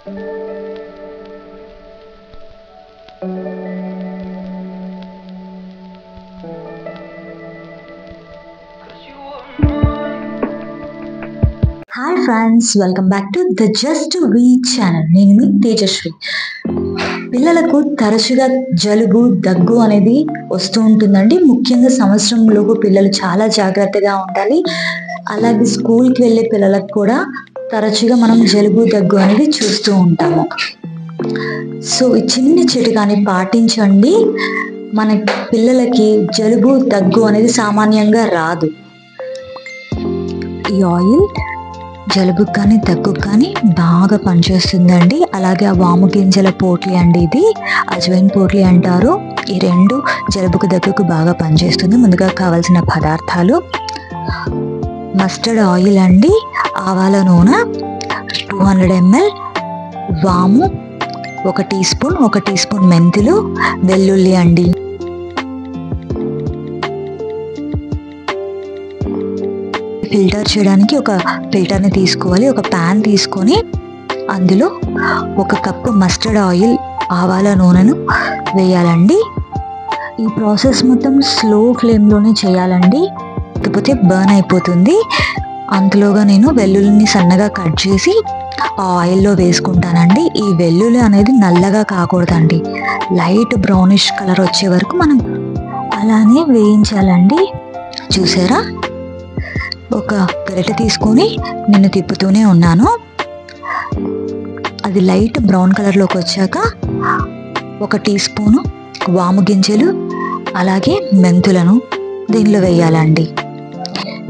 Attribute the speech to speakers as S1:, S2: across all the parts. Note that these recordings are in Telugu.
S1: Hi friends, welcome back to the just we channel. నేను మీ తేజస్వి. పిల్లలకు తరచుగా జలుబు దగ్గు అనేది వస్తూ ఉంటుందండి. ముఖ్యంగా సంవత్సరంలోపు పిల్లలు చాలా జాగ్రత్తగా ఉండాలి. అలాగే స్కూల్కి వెళ్ళే పిల్లలకు కూడా తరచుగా మనం జలుబు దగ్గు అనేది చూస్తూ ఉంటాము. సో ఈ చిన్న చిట్కాని పాటించండి. మన పిల్లలకి జలుబు దగ్గు అనేది సామాన్యంగా రాదు. ఈ ఆయిల్ జలుబుకు కానీ దగ్గుకు కానీ బాగా పనిచేస్తుందండి. అలాగే ఆ వాము గింజల పోట్లీ అండి, ఇది అజ్వైన్ పోట్లీ అంటారు. ఈ రెండు జలుబుకు దగ్గుకు బాగా పనిచేస్తుంది. ముందుగా కావాల్సిన పదార్థాలు: మస్టర్డ్ ఆయిల్ అండి, ఆవాల నూనె 200 ml, వాము 1 టీ స్పూన్, మెంతులు, వెల్లుల్లి అండి. ఫిల్టర్ చేయడానికి ఒక ఫిల్టర్ని తీసుకోవాలి. ఒక ప్యాన్ తీసుకొని అందులో 1 కప్పు మస్టర్డ్ ఆయిల్, ఆవాల నూనెను వేయాలండి. ఈ ప్రాసెస్ మొత్తం స్లో ఫ్లేమ్లోనే చేయాలండి, లేకపోతే బర్న్ అయిపోతుంది. అంతలోగా నేను వెల్లుల్లిని సన్నగా కట్ చేసి ఆ ఆయిల్లో వేసుకుంటానండి. ఈ వెల్లుల్లి అనేది నల్లగా కాకూడదండి, లైట్ బ్రౌనిష్ కలర్ వచ్చే వరకు మనం అలానే వేయించాలండి. చూసారా, ఒక గరిటె తీసుకొని నేను తిప్పుతూనే ఉన్నాను. అది లైట్ బ్రౌన్ కలర్లోకి వచ్చాక 1 టీ స్పూను వాము గింజలు, అలాగే మెంతులను దీనిలో వేయాలండి.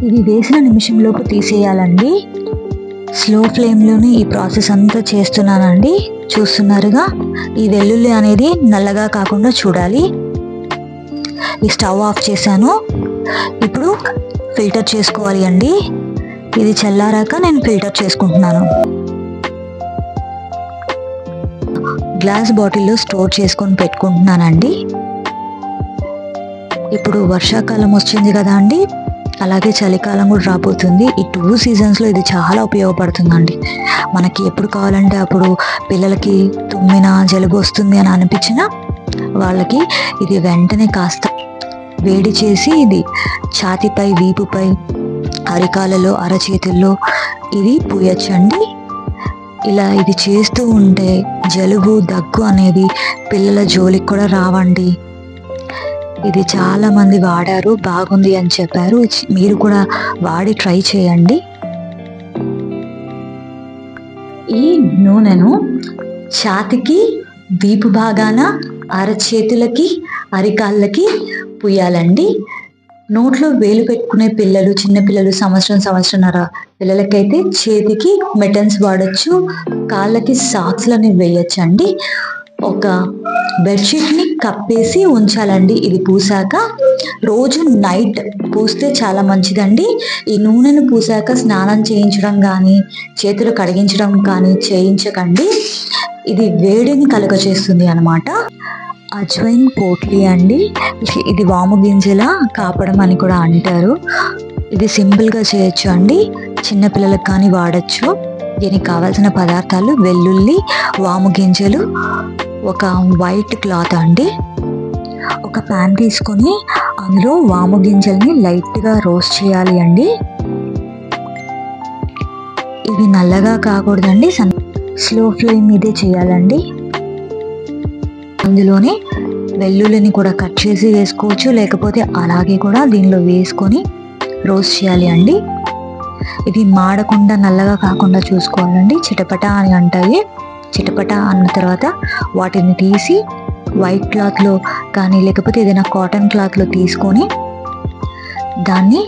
S1: ఇది వేసిన నిమిషంలోపు తీసేయాలండి. స్లో ఫ్లేమ్లోనే ఈ ప్రాసెస్ అంతా చేస్తున్నానండి. చూస్తున్నారుగా, ఈ వెల్లుల్లి అనేది నల్లగా కాకుండా చూడాలి. ఈ స్టవ్ ఆఫ్ చేశాను. ఇప్పుడు ఫిల్టర్ చేసుకోవాలి అండి. ఇది చల్లారాక నేను ఫిల్టర్ చేసుకుంటున్నాను. గ్లాస్ బాటిల్లో స్టోర్ చేసుకొని పెట్టుకుంటున్నానండి. ఇప్పుడు వర్షాకాలం వచ్చింది కదా అండి, అలాగే చలికాలం కూడా రాబోతుంది. ఈ 2 సీజన్స్లో ఇది చాలా ఉపయోగపడుతుందండి. మనకి ఎప్పుడు కావాలంటే అప్పుడు పిల్లలకి తుమ్మినా జలుబు వస్తుంది అని అనిపించినా వాళ్ళకి ఇది వెంటనే కాస్త వేడి చేసి ఇది ఛాతీపై, వీపుపై, అరికాలలో, అరచేతుల్లో ఇది పూయచ్చండి. ఇలా ఇది చేస్తూ ఉంటే జలుబు దగ్గు అనేది పిల్లల జోలికి కూడా రావండి. ఇది చాలామంది వాడారు, బాగుంది అని చెప్పారు. మీరు కూడా వాడి ట్రై చేయండి. ఈ నూనెను ఛాతీకి, వీపు భాగాన, అరచేతులకి, అరికాళ్ళకి పూయాలండి. నోట్లో వేలు పెట్టుకునే పిల్లలు, చిన్నపిల్లలు, సంవత్సరంన్నర పిల్లలకైతే చేతికి మెటన్స్ వాడచ్చు, కాళ్ళకి సాక్స్లని వేయచ్చండి. ఒక బెడ్షీట్ని కప్పేసి ఉంచాలండి. ఇది పూసాక రోజు నైట్ పూస్తే చాలా మంచిదండి. ఈ నూనెను పూసాక స్నానం చేయించడం కానీ, చేతులు కడిగించడం కానీ చేయించకండి. ఇది వేడిని కలుగజేస్తుంది అన్నమాట. అజ్వైన్ పోట్లీ అండి, ఇది వాము గింజల కాపడం అని కూడా అంటారు. ఇది సింపుల్గా చేయొచ్చు అండి, చిన్నపిల్లలకు కానీ వాడచ్చు. దీనికి కావాల్సిన పదార్థాలు: వెల్లుల్లి, వాము గింజలు, ఒక వైట్ క్లాత్ అండి. ఒక ప్యాన్ తీసుకొని అందులో వాము గింజల్ని లైట్గా రోస్ట్ చేయాలి అండి. ఇవి నల్లగా కాకూడదండి, స్లో ఫ్లేమ్ మీదే చేయాలండి. అందులోనే వెల్లుల్లిని కూడా కట్ చేసి వేసుకోవచ్చు, లేకపోతే అలాగే కూడా దీనిలో వేసుకొని రోస్ట్ చేయాలి అండి. ఇది మాడకుండా, నల్లగా కాకుండా చూసుకోవాలండి. చిటపట అని అంటాయి. చిటపట అన్న తర్వాత వాటిని తీసి వైట్ క్లాత్లో కానీ, లేకపోతే ఏదైనా కాటన్ క్లాత్లో తీసుకొని దాన్ని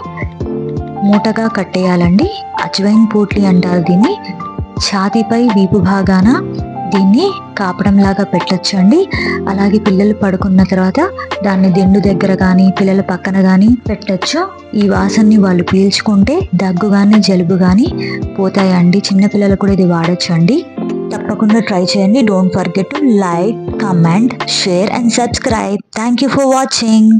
S1: మూటగా కట్టేయాలండి. అజ్వైన్ పోట్లీ అంటారు దీన్ని. ఛాతీపై, వీపు భాగాన దీన్ని కాపడంలాగా పెట్టచ్చండి. అలాగే పిల్లలు పడుకున్న తర్వాత దాన్ని దిండు దగ్గర కానీ, పిల్లల పక్కన కానీ పెట్టచ్చు. ఈ వాసనని వాళ్ళు పీల్చుకుంటే దగ్గు కానీ, జలుబు కానీ పోతాయండి. చిన్నపిల్లలు కూడా ఇది వాడచ్చండి. తప్పకుండా ట్రై చేయండి. Don't forget to like, comment, share and subscribe. Thank you for watching.